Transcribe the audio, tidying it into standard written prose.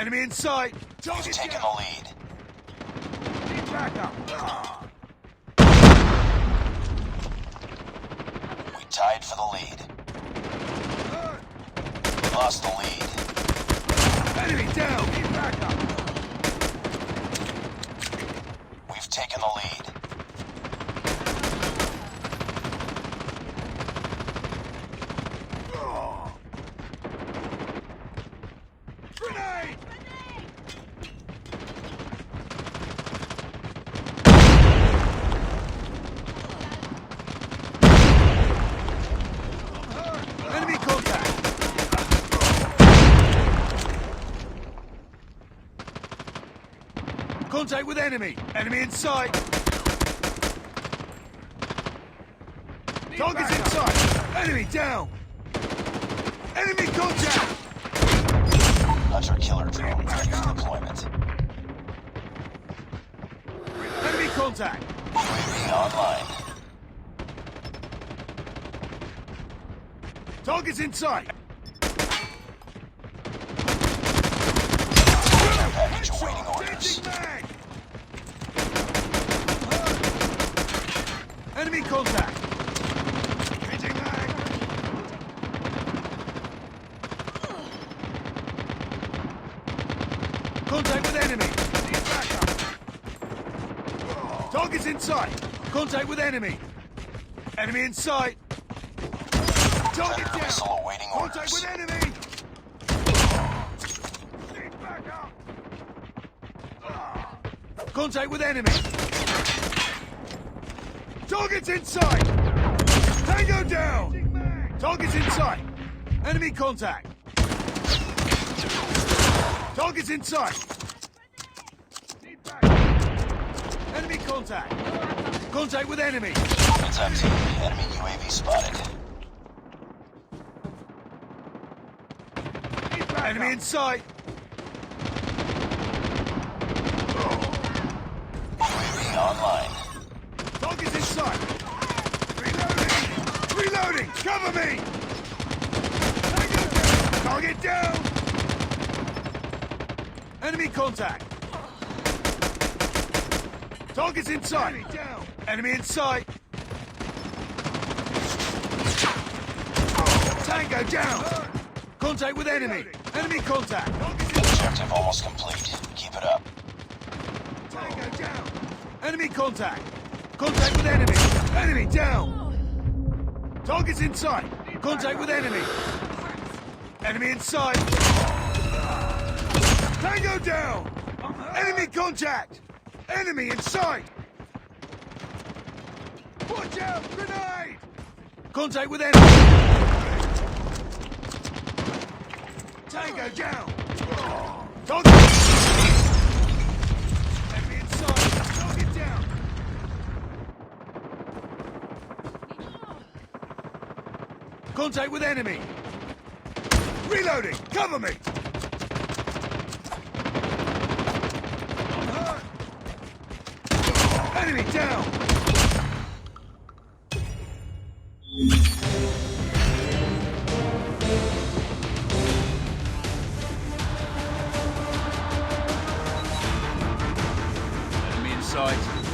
Enemy in sight. You've taken the lead. Need backup. We tied for the lead. We lost the lead. Enemy down. Need backup. We've taken the lead. Grenade! Enemy contact! Contact with enemy! Enemy in sight! Target's in sight! Enemy down! Enemy contact! Hunter-killer drone ready for deployment. Enemy contact! UAV online. Target's in sight! Care package awaiting orders. Changing mag! Enemy contact! Changing mag! Contact with enemy! Need backup! Target's in sight! Contact with enemy! Enemy in sight! Target Predator missile down! awaiting Contact orders. with enemy! Need backup! Contact with enemy! Target's in sight! Tango down! Target's in sight! Enemy contact! Target's in sight! Enemy contact! Contact with enemy! It's empty. Enemy UAV spotted. Enemy in sight! UAV online. Target's in sight! Reloading! Reloading! Cover me! Tango down! Target down! Enemy contact! Target's in sight! Enemy down! Enemy in sight! Tango down! Contact with enemy! Enemy contact! Target's in Objective almost complete. Keep it up. Tango down! Enemy contact! Contact with enemy! Enemy down! Target's in sight! Contact with enemy! Enemy in sight! Tango down! Enemy contact! Enemy in sight! Watch out! Grenade! Contact with enemy! Tango down! Target! Enemy in sight! Target down! Contact with enemy! Reloading! Cover me! Enemy down! Enemy in sight.